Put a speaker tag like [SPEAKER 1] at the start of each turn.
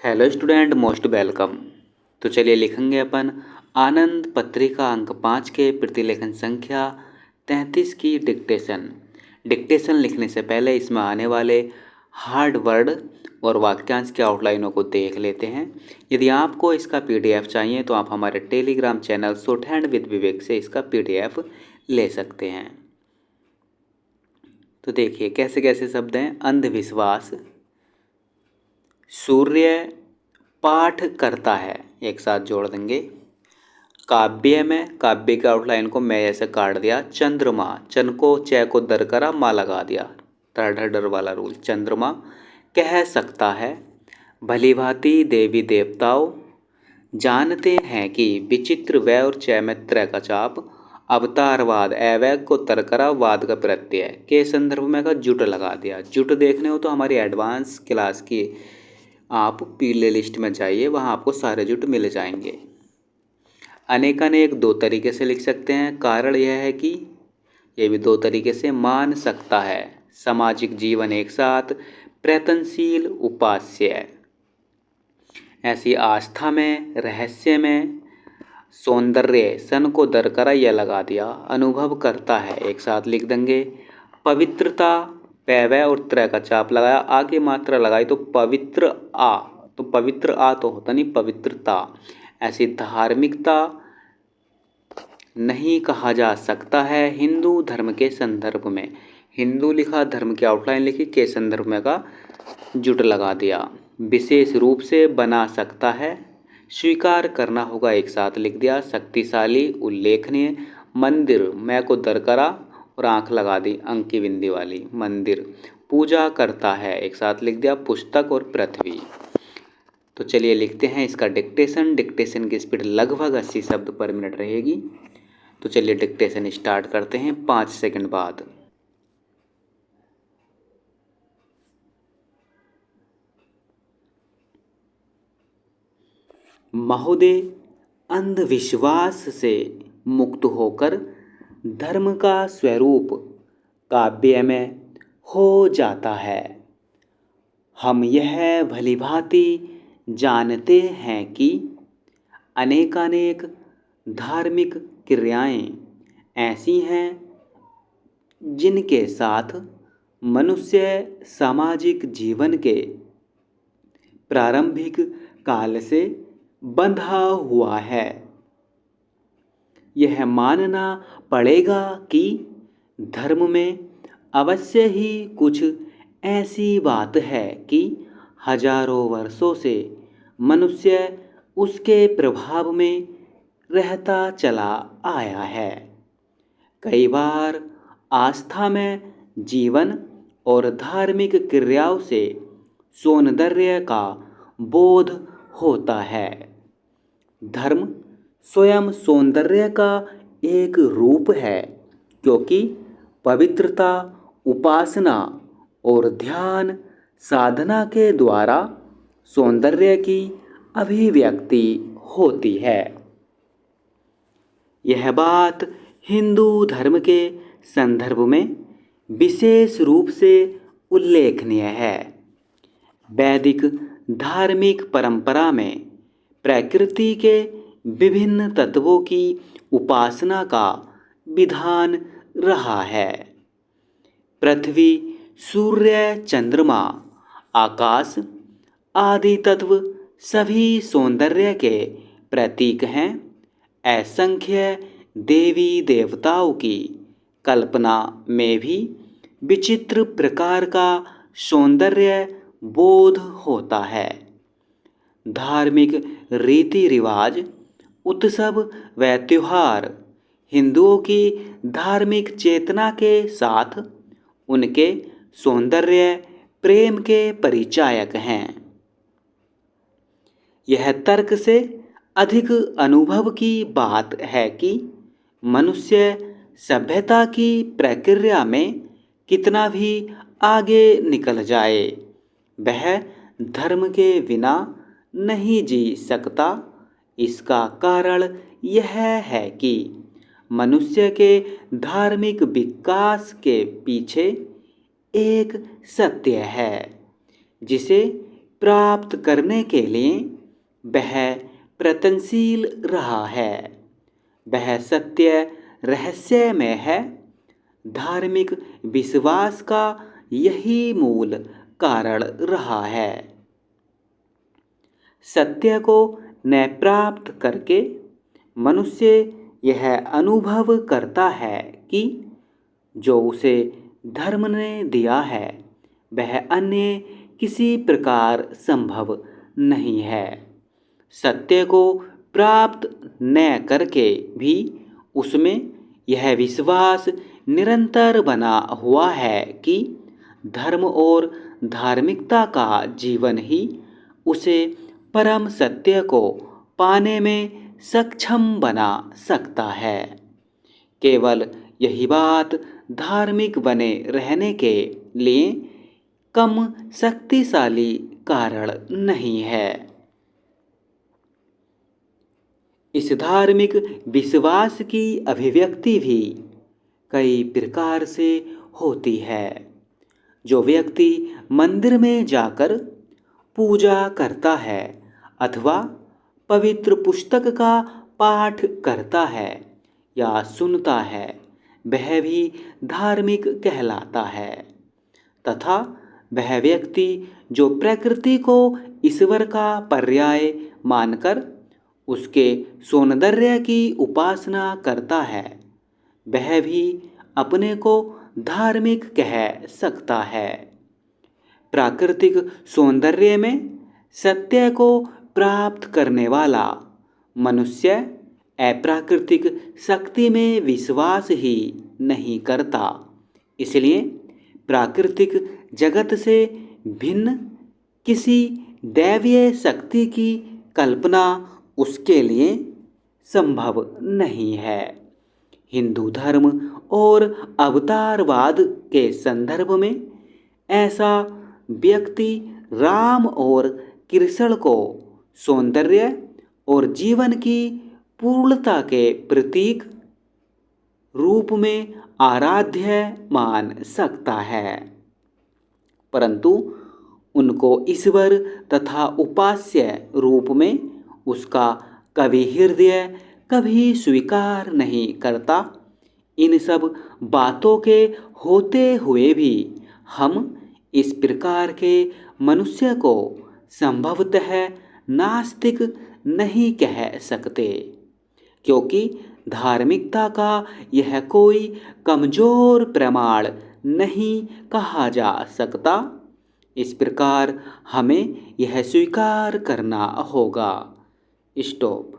[SPEAKER 1] Hello student, most welcome. तो चलिए लिखेंगे अपन आनंद पत्रिका अंक 5 के प्रतिलेखन संख्या 33 की डिक्टेशन। डिक्टेशन लिखने से पहले इसमें आने वाले हार्ड वर्ड और वाक्यांश के आउटलाइनों को देख लेते हैं। यदि आपको इसका पीडीएफ चाहिए तो आप हमारे Telegram channel short hand with Vivek से इसका पीडीएफ ले सकते हैं। तो देखिए कैसे कैसे शब्द हैं। अंधविश्वास, सूर्य पाठ करता है, एक साथ जोड़ देंगे। काव्य में काव्य के आउटलाइन को मैं ऐसे काट दिया। चंद्रमा, चन को च को दर करा, माँ लगा दिया, डर वाला रूल। चंद्रमा कह सकता है, भली भांति देवी देवताओं जानते हैं कि विचित्र वै और च में त्र का चाप, अवतारवाद अवैग को तरकरा, वाद का प्रत्यय के संदर्भ में का जुट लगा दिया। जुट देखने हो तो हमारी एडवांस क्लास की आप प्ले लिस्ट में जाइए, वहाँ आपको सारे जुट मिल जाएंगे। अनेकानेक दो तरीके से लिख सकते हैं। कारण यह है कि ये भी दो तरीके से मान सकता है। सामाजिक जीवन एक साथ, प्रयत्नशील उपास्य। ऐसी आस्था में, रहस्य में, सौंदर्य सन को दरकरा यह लगा दिया, अनुभव करता है, एक साथ लिख देंगे। पवित्रता पैवै और त्र का चाप लगाया, आगे मात्रा लगाई तो पवित्र आ, तो पवित्र आ तो होता नहीं, पवित्रता। ऐसी धार्मिकता नहीं कहा जा सकता है हिंदू धर्म के संदर्भ में। हिंदू लिखा, धर्म की आउटलाइन लिखी, के संदर्भ में का जुट लगा दिया। विशेष रूप से बना सकता है, स्वीकार करना होगा, एक साथ लिख दिया। शक्तिशाली, उल्लेखनीय। मंदिर मैं को दरकरा और आंख लगा दी अंक की बिंदी वाली, मंदिर। पूजा करता है, एक साथ लिख दिया। पुस्तक और पृथ्वी। तो चलिए लिखते हैं इसका डिक्टेशन। डिक्टेशन की स्पीड लगभग 80 शब्द पर मिनट रहेगी। तो चलिए डिक्टेशन स्टार्ट करते हैं 5 सेकंड बाद। महोदय, अंधविश्वास से मुक्त होकर धर्म का स्वरूप काव्य में हो जाता है। हम यह भलीभांति जानते हैं कि अनेकानेक धार्मिक क्रियाएं ऐसी हैं जिनके साथ मनुष्य सामाजिक जीवन के प्रारंभिक काल से बंधा हुआ है। यह मानना पड़ेगा कि धर्म में अवश्य ही कुछ ऐसी बात है कि हजारों वर्षों से मनुष्य उसके प्रभाव में रहता चला आया है। कई बार आस्था में जीवन और धार्मिक क्रियाओं से सौंदर्य का बोध होता है। धर्म स्वयं सौंदर्य का एक रूप है, क्योंकि पवित्रता, उपासना और ध्यान साधना के द्वारा सौंदर्य की अभिव्यक्ति होती है। यह बात हिंदू धर्म के संदर्भ में विशेष रूप से उल्लेखनीय है। वैदिक धार्मिक परंपरा में प्रकृति के विभिन्न तत्वों की उपासना का विधान रहा है। पृथ्वी, सूर्य, चंद्रमा, आकाश आदि तत्व सभी सौंदर्य के प्रतीक हैं। असंख्य देवी देवताओं की कल्पना में भी विचित्र प्रकार का सौंदर्य बोध होता है। धार्मिक रीति रिवाज, उत्सव व त्योहार हिंदुओं की धार्मिक चेतना के साथ उनके सौंदर्य प्रेम के परिचायक हैं। यह तर्क से अधिक अनुभव की बात है कि मनुष्य सभ्यता की प्रक्रिया में कितना भी आगे निकल जाए, वह धर्म के बिना नहीं जी सकता। इसका कारण यह है कि मनुष्य के धार्मिक विकास के पीछे एक सत्य है, जिसे प्राप्त करने के लिए वह प्रयत्नशील रहा है। वह सत्य रहस्यमय है। धार्मिक विश्वास का यही मूल कारण रहा है। सत्य को न प्राप्त करके मनुष्य यह अनुभव करता है कि जो उसे धर्म ने दिया है वह अन्य किसी प्रकार संभव नहीं है। सत्य को प्राप्त न करके भी उसमें यह विश्वास निरंतर बना हुआ है कि धर्म और धार्मिकता का जीवन ही उसे परम सत्य को पाने में सक्षम बना सकता है। केवल यही बात धार्मिक बने रहने के लिए कम शक्तिशाली कारण नहीं है। इस धार्मिक विश्वास की अभिव्यक्ति भी कई प्रकार से होती है। जो व्यक्ति मंदिर में जाकर पूजा करता है अथवा पवित्र पुस्तक का पाठ करता है या सुनता है वह भी धार्मिक कहलाता है। तथा वह व्यक्ति जो प्रकृति को ईश्वर का पर्याय मानकर उसके सौंदर्य की उपासना करता है वह भी अपने को धार्मिक कह सकता है। प्राकृतिक सौंदर्य में सत्य को प्राप्त करने वाला मनुष्य अप्राकृतिक शक्ति में विश्वास ही नहीं करता। इसलिए प्राकृतिक जगत से भिन्न किसी दैवीय शक्ति की कल्पना उसके लिए संभव नहीं है। हिंदू धर्म और अवतारवाद के संदर्भ में ऐसा व्यक्ति राम और कृष्ण को सौंदर्य और जीवन की पूर्णता के प्रतीक रूप में आराध्य मान सकता है, परंतु उनको ईश्वर तथा उपास्य रूप में उसका कवि हृदय कभी स्वीकार नहीं करता। इन सब बातों के होते हुए भी हम इस प्रकार के मनुष्य को संभवतः नास्तिक नहीं कह सकते, क्योंकि धार्मिकता का यह कोई कमजोर प्रमाण नहीं कहा जा सकता। इस प्रकार हमें यह स्वीकार करना होगा। स्टॉप।